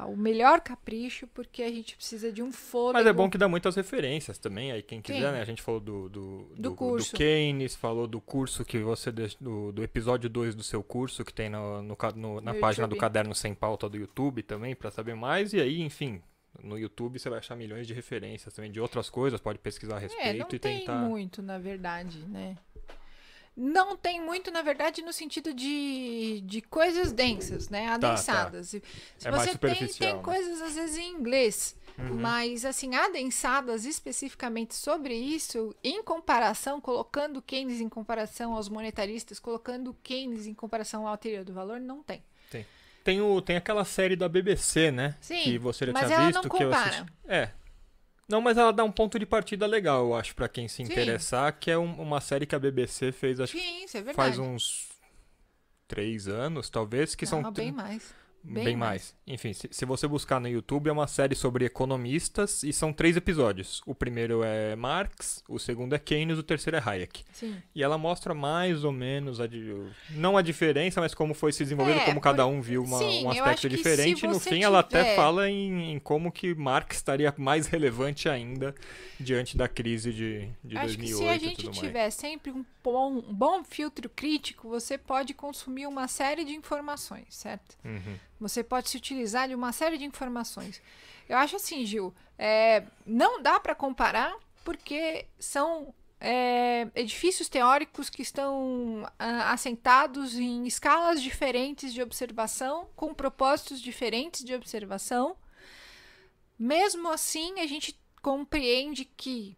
Speaker 2: o melhor capricho, porque a gente precisa de um fôlego.
Speaker 1: Mas é bom que dá muitas referências também, aí quem quiser,
Speaker 2: Sim.
Speaker 1: né? A gente falou do
Speaker 2: curso.
Speaker 1: do Keynes, falou do curso que você do episódio 2 do seu curso, que tem na página do
Speaker 2: YouTube.
Speaker 1: Caderno Sem Pauta do YouTube também, pra saber mais. E aí, enfim, no YouTube você vai achar milhões de referências também de outras coisas, pode pesquisar a respeito
Speaker 2: Não
Speaker 1: e
Speaker 2: tem
Speaker 1: tentar.
Speaker 2: muito, na verdade, né? Não tem muito, na verdade, no sentido de coisas densas, né? Adensadas. Se
Speaker 1: É mais
Speaker 2: você
Speaker 1: superficial,
Speaker 2: tem
Speaker 1: né?
Speaker 2: coisas, às vezes, em inglês. Mas, assim, adensadas especificamente sobre isso, em comparação, colocando Keynes em comparação aos monetaristas, colocando Keynes em comparação à teoria do valor, não tem.
Speaker 1: Tem aquela série da BBC, né?
Speaker 2: Sim,
Speaker 1: que você já
Speaker 2: mas
Speaker 1: tinha
Speaker 2: ela
Speaker 1: visto,
Speaker 2: não
Speaker 1: que eu
Speaker 2: compara.
Speaker 1: assisti. Não, mas ela dá um ponto de partida legal, eu acho, pra quem se
Speaker 2: Sim.
Speaker 1: interessar, que é uma série que a BBC fez, acho que
Speaker 2: Sim, isso é verdade.
Speaker 1: faz uns 3 anos, talvez, que são
Speaker 2: Não, bem mais.
Speaker 1: bem mais. Enfim, se você buscar no YouTube, é uma série sobre economistas e são 3 episódios. O primeiro é Marx, o segundo é Keynes, o terceiro é Hayek.
Speaker 2: Sim.
Speaker 1: E ela mostra mais ou menos, não a diferença, mas como foi se desenvolvendo, como cada um viu
Speaker 2: Sim,
Speaker 1: um
Speaker 2: eu
Speaker 1: aspecto
Speaker 2: acho que
Speaker 1: diferente.
Speaker 2: se
Speaker 1: E no
Speaker 2: você
Speaker 1: fim, ela até
Speaker 2: tiver-
Speaker 1: fala em como que Marx estaria mais relevante ainda diante da crise de
Speaker 2: Acho que
Speaker 1: 2008
Speaker 2: se a
Speaker 1: e
Speaker 2: gente
Speaker 1: tudo mais.
Speaker 2: tiver sempre um bom filtro crítico, você pode consumir uma série de informações, certo? Você pode se utilizar de uma série de informações. Eu acho assim, Gil, não dá para comparar porque são edifícios teóricos que estão assentados em escalas diferentes de observação, com propósitos diferentes de observação. Mesmo assim, a gente compreende que,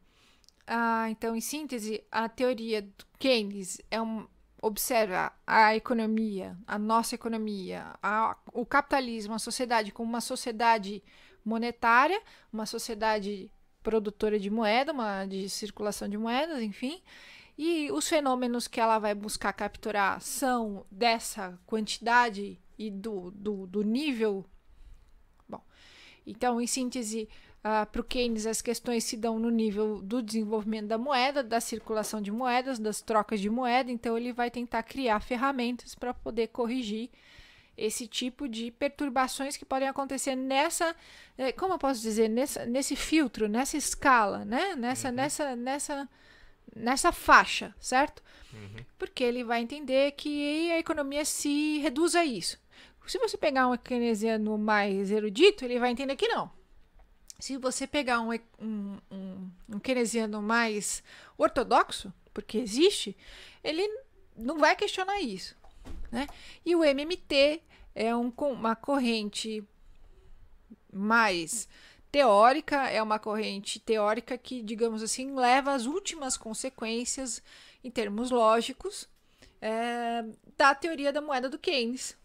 Speaker 2: então, em síntese, a teoria do Keynes observa a economia, a nossa economia, o capitalismo, a sociedade como uma sociedade monetária, uma sociedade produtora de moeda, de circulação de moedas, enfim. E os fenômenos que ela vai buscar capturar são dessa quantidade e do nível. Bom, então, em síntese, para o Keynes, as questões se dão no nível do desenvolvimento da moeda, da circulação de moedas, das trocas de moeda. Então, ele vai tentar criar ferramentas para poder corrigir esse tipo de perturbações que podem acontecer como eu posso dizer, nesse filtro, nessa escala, né? Nessa faixa, certo? Porque ele vai entender que a economia se reduz a isso. Se você pegar um keynesiano mais erudito, ele vai entender que não. Se você pegar um keynesiano mais ortodoxo, porque existe, ele não vai questionar isso, né? E o MMT é uma corrente mais teórica, é uma corrente teórica que, digamos assim, leva às últimas consequências, em termos lógicos, da teoria da moeda do Keynes,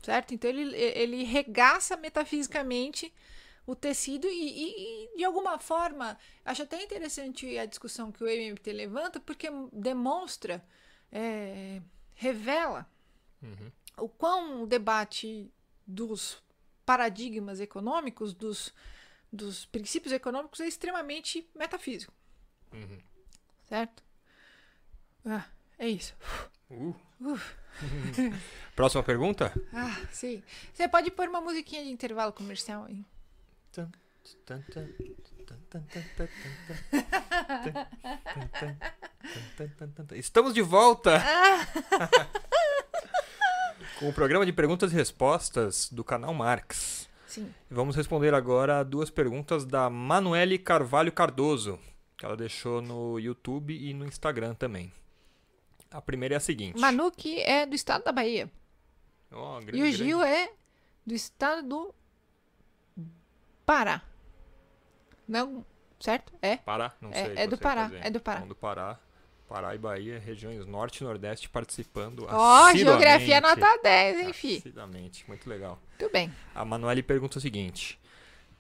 Speaker 2: certo? Então, ele regaça metafisicamente o tecido e, de alguma forma, acho até interessante a discussão que o MMT levanta, porque demonstra, revela o quão o debate dos paradigmas econômicos, dos princípios econômicos é extremamente metafísico. Certo? É isso.
Speaker 1: Próxima pergunta?
Speaker 2: Sim. Você pode pôr uma musiquinha de intervalo comercial aí.
Speaker 1: Estamos de volta com o programa de perguntas e respostas do canal Marx.
Speaker 2: Sim.
Speaker 1: Vamos responder agora a 2 perguntas da Manuele Carvalho Cardoso, que ela deixou no YouTube e no Instagram também. A primeira é a seguinte.
Speaker 2: Manu, que é do estado da Bahia. E o Gil é do estado do Pará. Não, certo? É?
Speaker 1: Pará? Não sei.
Speaker 2: É do Pará. É do Pará.
Speaker 1: Então, do Pará. Pará e Bahia, regiões norte e nordeste participando.
Speaker 2: Geografia nota 10, hein, fi?
Speaker 1: Assiduamente, muito legal.
Speaker 2: Tudo bem.
Speaker 1: A Manuele pergunta o seguinte.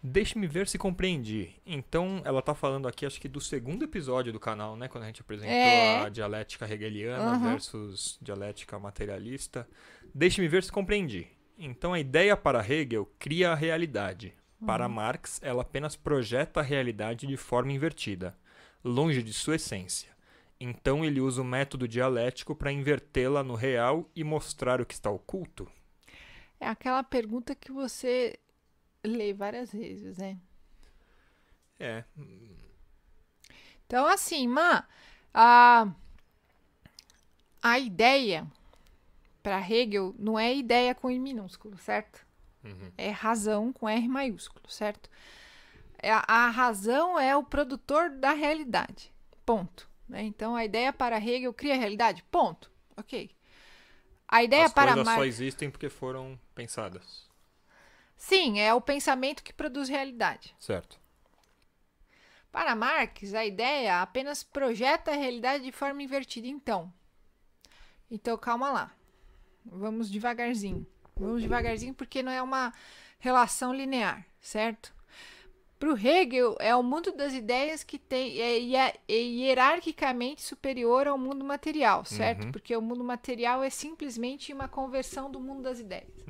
Speaker 1: Deixe-me ver se compreendi. Então, ela tá falando aqui, acho que do 2º episódio do canal, né? Quando a gente apresentou a dialética hegeliana versus dialética materialista. Deixe-me ver se compreendi. Então, a ideia para Hegel cria a realidade. Para Marx, ela apenas projeta a realidade de forma invertida, longe de sua essência. Então, ele usa o método dialético para invertê-la no real e mostrar o que está oculto?
Speaker 2: É aquela pergunta que você lê várias vezes, né? Então, assim, a ideia para Hegel não é ideia com I minúsculo, certo? É razão com R maiúsculo, certo? A razão é o produtor da realidade, ponto. Né? Então, a ideia para Hegel cria a realidade, ponto. Ok. A ideia para
Speaker 1: Marx... As coisas só existem porque foram pensadas.
Speaker 2: Sim, é o pensamento que produz realidade.
Speaker 1: Certo.
Speaker 2: Para Marx, a ideia apenas projeta a realidade de forma invertida. Então, calma lá. Vamos devagarzinho. Porque não é uma relação linear, certo? Para o Hegel, é o mundo das ideias que é hierarquicamente superior ao mundo material, certo? Porque o mundo material é simplesmente uma conversão do mundo das ideias.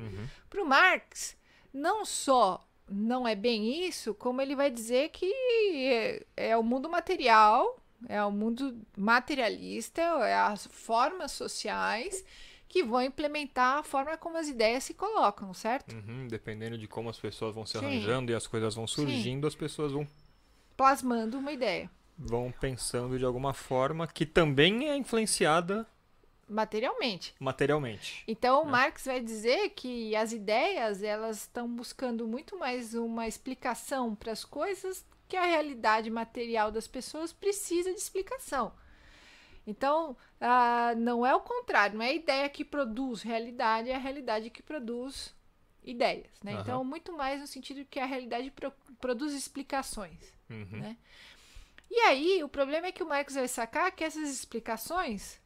Speaker 2: Para o Marx, não só não é bem isso, como ele vai dizer que é o mundo material, é o mundo materialista, é as formas sociais que vão implementar a forma como as ideias se colocam, certo?
Speaker 1: Dependendo de como as pessoas vão se arranjando e as coisas vão surgindo, as pessoas vão
Speaker 2: plasmando uma ideia.
Speaker 1: Vão pensando de alguma forma que também é influenciada
Speaker 2: materialmente.
Speaker 1: Então,
Speaker 2: Marx vai dizer que as ideias, elas estão buscando muito mais uma explicação para as coisas que a realidade material das pessoas precisa de explicação. Então, não é o contrário, não é a ideia que produz realidade, é a realidade que produz ideias. Né? Então, muito mais no sentido que a realidade produz explicações. Né? E aí, o problema é que o Marx vai sacar que essas explicações,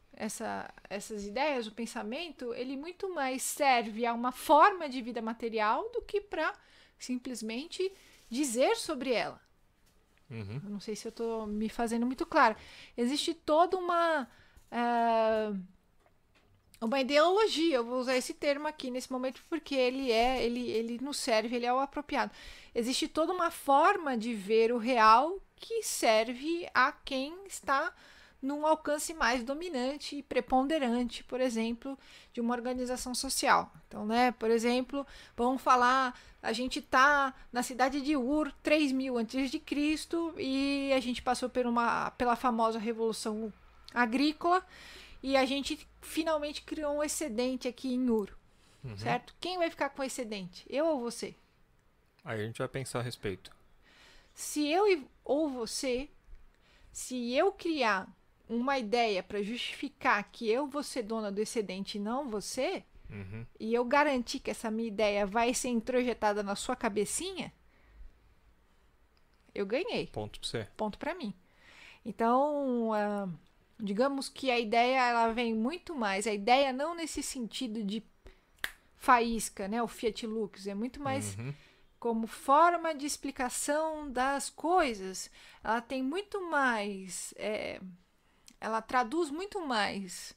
Speaker 2: essas ideias, o pensamento, ele muito mais serve a uma forma de vida material do que para simplesmente dizer sobre ela. Eu não sei se eu estou me fazendo muito claro. Existe toda uma ideologia, eu vou usar esse termo aqui nesse momento porque ele nos serve, ele é o apropriado. Existe toda uma forma de ver o real que serve a quem está num alcance mais dominante e preponderante, por exemplo, de uma organização social. Então, né, por exemplo, vamos falar, a gente está na cidade de Ur, 3000 a.C., e a gente passou pela famosa Revolução Agrícola, e a gente finalmente criou um excedente aqui em Ur, certo? Quem vai ficar com o excedente? Eu ou você?
Speaker 1: Aí a gente vai pensar a respeito.
Speaker 2: Se eu ou você, se eu criar uma ideia para justificar que eu vou ser dona do excedente e não você, e eu garantir que essa minha ideia vai ser introjetada na sua cabecinha, eu ganhei.
Speaker 1: Ponto para você.
Speaker 2: Ponto para mim. Então, digamos que a ideia ela vem muito mais. A ideia não nesse sentido de faísca, né? O Fiat Lux. É muito mais como forma de explicação das coisas, ela tem muito mais, ela traduz muito mais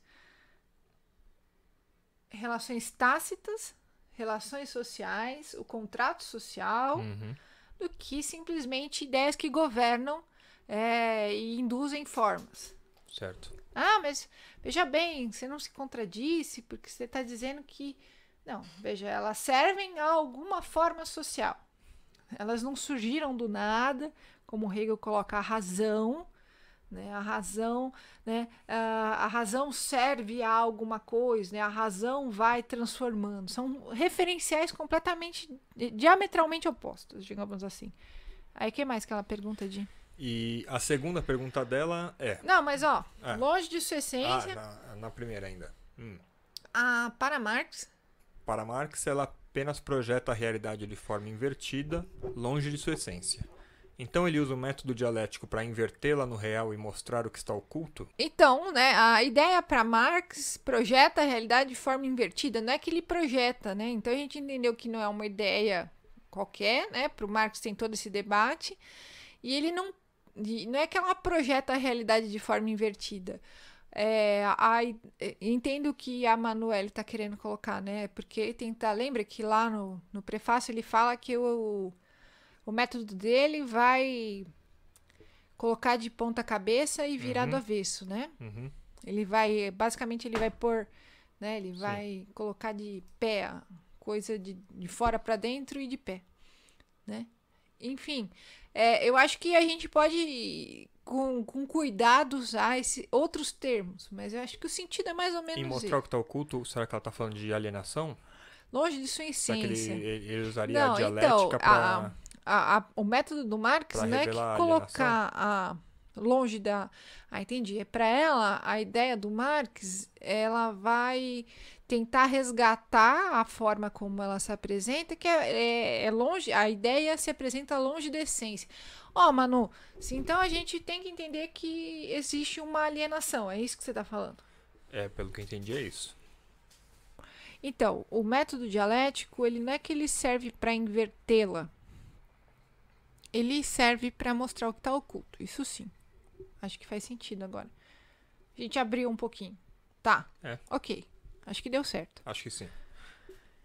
Speaker 2: relações tácitas, relações sociais, o contrato social, do que simplesmente ideias que governam e induzem formas.
Speaker 1: Certo.
Speaker 2: Ah, mas veja bem, você não se contradisse, porque você está dizendo que... Não, veja, elas servem a alguma forma social. Elas não surgiram do nada, como Hegel coloca a razão, né? A razão, né? A razão serve a alguma coisa, né? A razão vai transformando. São referenciais completamente, diametralmente opostos, digamos assim. Aí, o que mais que ela pergunta, Di?
Speaker 1: E a segunda pergunta dela é...
Speaker 2: Não, mas longe de sua essência...
Speaker 1: na primeira ainda.
Speaker 2: Para Marx...
Speaker 1: Para Marx, ela apenas projeta a realidade de forma invertida, longe de sua essência. Então ele usa o método dialético para invertê-la no real e mostrar o que está oculto?
Speaker 2: Então, né, a ideia para Marx projeta a realidade de forma invertida, não é que ele projeta, né? Então a gente entendeu que não é uma ideia qualquer, né? Para o Marx tem todo esse debate, e ele não é que ela projeta a realidade de forma invertida. Entendo que a Manuelle está querendo colocar, né? Porque lembra que lá no prefácio ele fala que o método dele vai colocar de ponta cabeça e virar do avesso, né? Ele vai, basicamente ele vai pôr, né? Ele vai colocar de pé, coisa de fora para dentro e de pé, né? Enfim, eu acho que a gente pode com cuidado usar outros termos, mas eu acho que o sentido é mais ou menos
Speaker 1: em mostrar o que está oculto, será que ela está falando de alienação?
Speaker 2: Longe de sua essência.
Speaker 1: Será que ele usaria a dialética para...
Speaker 2: o método do Marx não é que colocar longe da... entendi. Para ela, a ideia do Marx, ela vai tentar resgatar a forma como ela se apresenta, que é longe, a ideia se apresenta longe da essência. Manu, então a gente tem que entender que existe uma alienação, é isso que você está falando?
Speaker 1: Pelo que eu entendi é isso.
Speaker 2: Então, o método dialético, ele não é que ele serve para invertê-la, ele serve para mostrar o que está oculto, isso sim. Acho que faz sentido agora. A gente abriu um pouquinho. Tá, ok. Acho que deu certo.
Speaker 1: Acho que sim.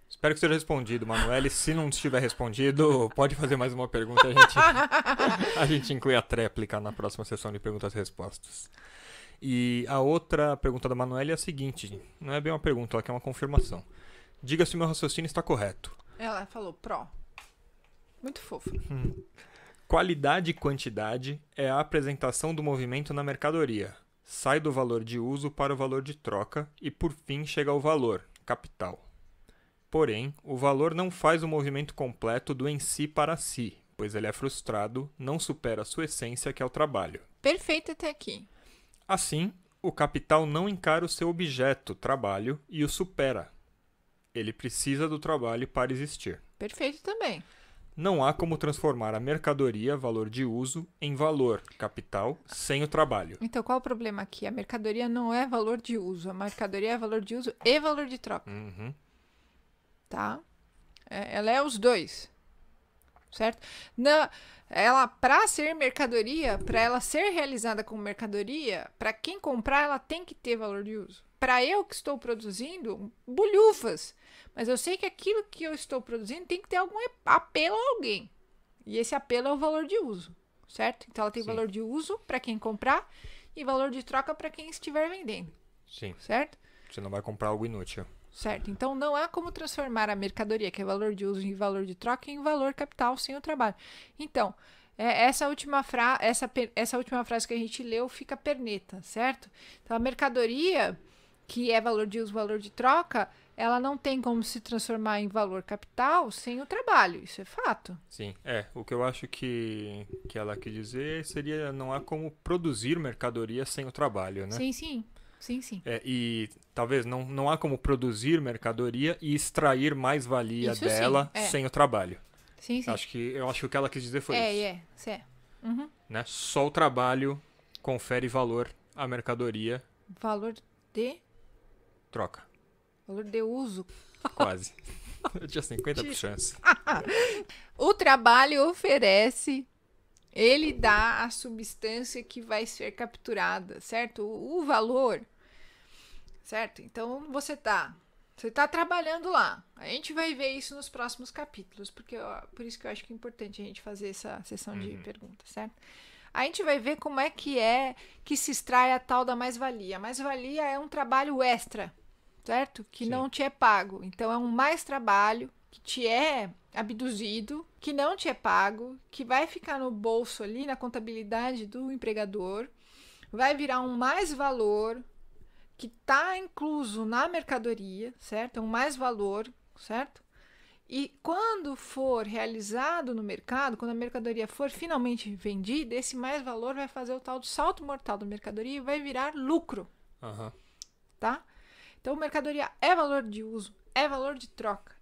Speaker 1: Espero que seja respondido, Manuelle. Se não estiver respondido, pode fazer mais uma pergunta. A gente inclui a tréplica na próxima sessão de perguntas e respostas. E a outra pergunta da Manuelle é a seguinte. Não é bem uma pergunta, ela quer uma confirmação. Diga se o meu raciocínio está correto.
Speaker 2: Ela falou pró. Muito fofo.
Speaker 1: Qualidade e quantidade é a apresentação do movimento na mercadoria. Sai do valor de uso para o valor de troca e, por fim, chega ao valor, capital. Porém, o valor não faz o movimento completo do em si para si, pois ele é frustrado, não supera a sua essência, que é o trabalho.
Speaker 2: Perfeito até aqui.
Speaker 1: Assim, o capital não encara o seu objeto, trabalho, e o supera. Ele precisa do trabalho para existir.
Speaker 2: Perfeito também.
Speaker 1: Não há como transformar a mercadoria, valor de uso, em valor, capital, sem o trabalho.
Speaker 2: Então, qual o problema aqui? A mercadoria não é valor de uso. A mercadoria é valor de uso e valor de troca. Tá? Ela é os dois. Certo? Ela, para ser mercadoria, para ela ser realizada como mercadoria, para quem comprar, ela tem que ter valor de uso. Para eu que estou produzindo, bolhufas. Mas eu sei que aquilo que eu estou produzindo tem que ter algum apelo a alguém. E esse apelo é o valor de uso, certo? Então ela tem valor de uso para quem comprar e valor de troca para quem estiver vendendo.
Speaker 1: Sim.
Speaker 2: Certo?
Speaker 1: Você não vai comprar algo inútil.
Speaker 2: Certo. Então não há como transformar a mercadoria, que é valor de uso, em valor de troca, em valor capital sem o trabalho. Então, essa última frase que a gente leu fica perneta, certo? Então a mercadoria, que é valor de uso, valor de troca, ela não tem como se transformar em valor capital sem o trabalho. Isso é fato.
Speaker 1: Sim, o que eu acho que ela quis dizer seria não há como produzir mercadoria sem o trabalho, né?
Speaker 2: Sim.
Speaker 1: E talvez não há como produzir mercadoria e extrair mais valia dela sem o trabalho.
Speaker 2: Sim.
Speaker 1: Eu acho que o que ela quis dizer foi isso.
Speaker 2: Uhum.
Speaker 1: Né? Só o trabalho confere valor à mercadoria.
Speaker 2: Valor de...
Speaker 1: Troca.
Speaker 2: Valor de uso.
Speaker 1: Quase. Eu tinha 50% de chance.
Speaker 2: O trabalho oferece, ele dá a substância que vai ser capturada, certo? O valor, certo? Então, você tá trabalhando lá. A gente vai ver isso nos próximos capítulos, porque por isso que eu acho que é importante a gente fazer essa sessão de perguntas, certo? A gente vai ver como é que se extrai a tal da mais-valia. A mais-valia é um trabalho extra, certo? Que não te é pago. Então, é um mais trabalho que te é abduzido, que não te é pago, que vai ficar no bolso ali, na contabilidade do empregador, vai virar um mais valor que está incluso na mercadoria, certo? É um mais valor, certo? E quando for realizado no mercado, quando a mercadoria for finalmente vendida, esse mais valor vai fazer o tal do salto mortal da mercadoria e vai virar lucro, tá? Então, mercadoria é valor de uso, é valor de troca.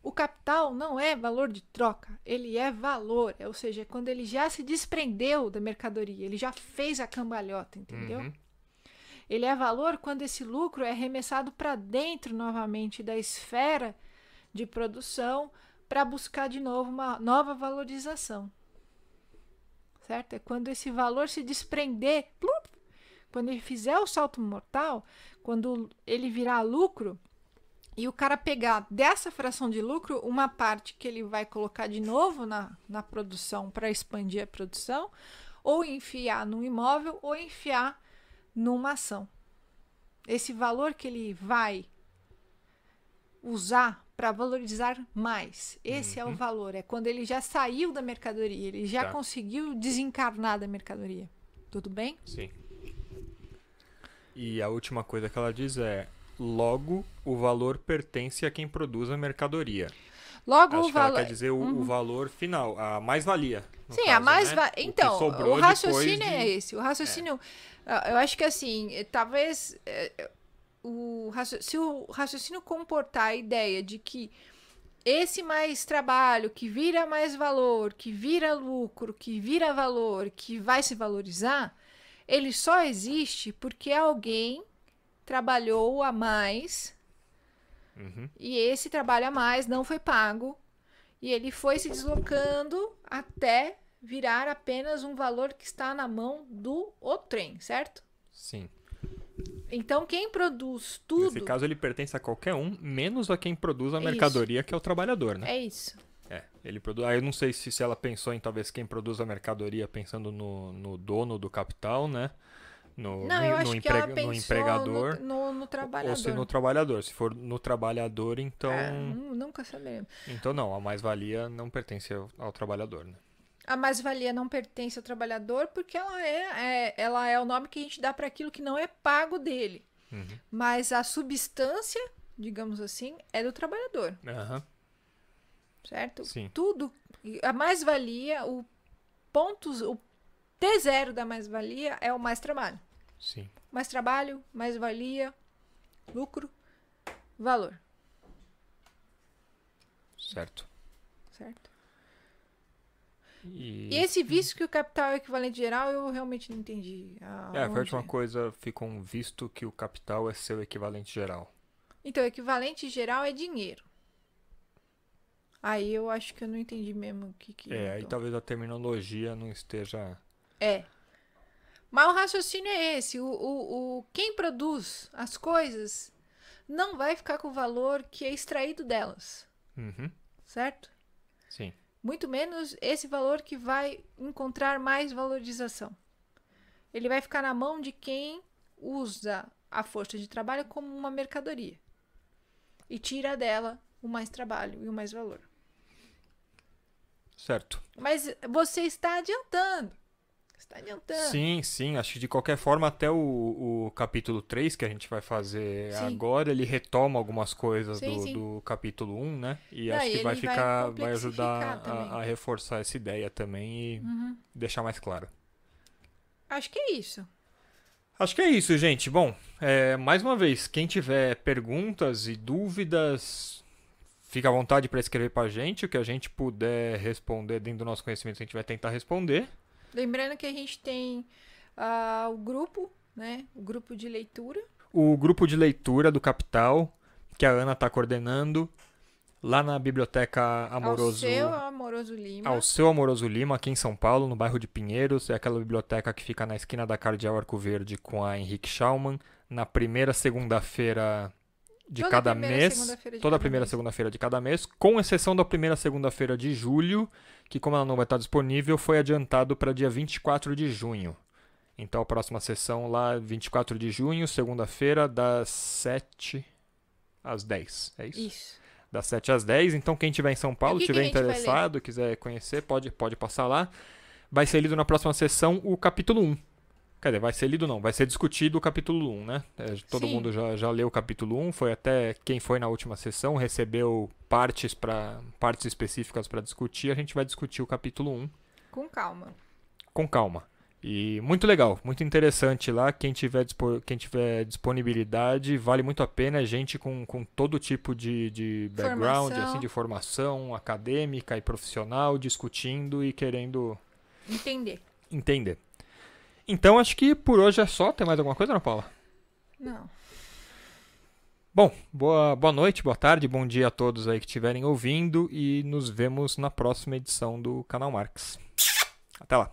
Speaker 2: O capital não é valor de troca, ele é valor, ou seja, é quando ele já se desprendeu da mercadoria, ele já fez a cambalhota, entendeu? Ele é valor quando esse lucro é arremessado para dentro novamente da esfera de produção para buscar de novo uma nova valorização, certo? É quando esse valor se desprender, quando ele fizer o salto mortal, quando ele virar lucro, e o cara pegar dessa fração de lucro uma parte que ele vai colocar de novo na produção para expandir a produção, ou enfiar num imóvel, ou enfiar numa ação. Esse valor que ele vai usar para valorizar mais, esse é o valor. É quando ele já saiu da mercadoria, ele já conseguiu desencarnar da mercadoria. Tudo bem?
Speaker 1: Sim. E a última coisa que ela diz é: logo, o valor pertence a quem produz a mercadoria.
Speaker 2: Logo,
Speaker 1: acho
Speaker 2: o
Speaker 1: que ela
Speaker 2: valor.
Speaker 1: quer dizer o valor final, a mais-valia.
Speaker 2: Sim,
Speaker 1: caso,
Speaker 2: a mais
Speaker 1: né?
Speaker 2: Então, o raciocínio é esse. O raciocínio. Eu acho que assim, talvez. Se o raciocínio comportar a ideia de que esse mais trabalho, que vira mais valor, que vira lucro, que vira valor, que vai se valorizar, ele só existe porque alguém trabalhou a mais e esse trabalho a mais não foi pago e ele foi se deslocando até virar apenas um valor que está na mão do outrem, certo?
Speaker 1: Sim.
Speaker 2: Então, quem produz tudo...
Speaker 1: Nesse caso, ele pertence a qualquer um, menos a quem produz a mercadoria, que é o trabalhor, né?
Speaker 2: É isso.
Speaker 1: Ele produz... Aí eu não sei se ela pensou em talvez quem produz a mercadoria pensando no dono do capital, né?
Speaker 2: Eu acho que ela pensou
Speaker 1: no empregador.
Speaker 2: No trabalhador.
Speaker 1: Ou se no trabalhador. Se for no trabalhador, então...
Speaker 2: nunca saberemos.
Speaker 1: Então não, a mais-valia não pertence ao trabalhador, né?
Speaker 2: A mais-valia não pertence ao trabalhador porque ela é o nome que a gente dá para aquilo que não é pago dele. Mas a substância, digamos assim, é do trabalhador. Certo?
Speaker 1: Sim.
Speaker 2: Tudo. A mais-valia, o T0 da mais-valia é o mais trabalho.
Speaker 1: Sim.
Speaker 2: Mais trabalho, mais-valia, lucro, valor.
Speaker 1: Certo.
Speaker 2: E esse visto que o capital é equivalente geral, eu realmente não entendi.
Speaker 1: A última coisa ficou um visto que o capital é seu equivalente geral.
Speaker 2: Então, equivalente geral é dinheiro. Aí eu acho que eu não entendi mesmo o que
Speaker 1: aí talvez a terminologia não esteja...
Speaker 2: Mas o raciocínio é esse. Quem produz as coisas não vai ficar com o valor que é extraído delas. Certo?
Speaker 1: Sim.
Speaker 2: Muito menos esse valor que vai encontrar mais valorização. Ele vai ficar na mão de quem usa a força de trabalho como uma mercadoria. E tira dela o mais trabalho e o mais valor.
Speaker 1: Certo.
Speaker 2: Mas você está adiantando.
Speaker 1: Sim. Acho que de qualquer forma, até o capítulo 3, que a gente vai fazer agora, ele retoma algumas coisas do capítulo 1, né? E acho que vai ajudar a reforçar essa ideia também e deixar mais claro.
Speaker 2: Acho que é isso.
Speaker 1: Acho que é isso, gente. Bom, mais uma vez, quem tiver perguntas e dúvidas, fica à vontade para escrever para a gente. O que a gente puder responder dentro do nosso conhecimento, a gente vai tentar responder.
Speaker 2: Lembrando que a gente tem o grupo, né? O grupo de leitura.
Speaker 1: O grupo de leitura do Capital, que a Ana está coordenando. lá na Biblioteca
Speaker 2: Ao seu Amoroso Lima,
Speaker 1: aqui em São Paulo, no bairro de Pinheiros. É aquela biblioteca que fica na esquina da Cardeal Arco Verde com a Henrique Schaumann, na primeira segunda-feira de cada mês, toda a primeira segunda-feira de cada mês, com exceção da primeira segunda-feira de julho, que como ela não vai estar disponível, foi adiantado para dia 24 de junho. Então a próxima sessão lá, 24 de junho, segunda-feira, das 7 às 10, é isso?
Speaker 2: Isso.
Speaker 1: Das 7 às 10, então quem estiver em São Paulo, estiver interessado, quiser conhecer, pode passar lá. Vai ser lido na próxima sessão o capítulo 1. Quer dizer, vai ser lido não, vai ser discutido o capítulo 1, né? Todo mundo já leu o capítulo 1, foi até quem foi na última sessão, recebeu partes específicas para discutir, a gente vai discutir o capítulo 1.
Speaker 2: Com calma.
Speaker 1: Com calma. E muito legal, muito interessante lá, quem tiver disponibilidade, vale muito a pena, gente com todo tipo de background, assim, de formação acadêmica e profissional, discutindo e querendo entender. Então, acho que por hoje é só. Tem mais alguma coisa, Ana Paula?
Speaker 2: Não.
Speaker 1: Bom, boa noite, boa tarde, bom dia a todos aí que estiverem ouvindo e nos vemos na próxima edição do Canal Marx. Até lá.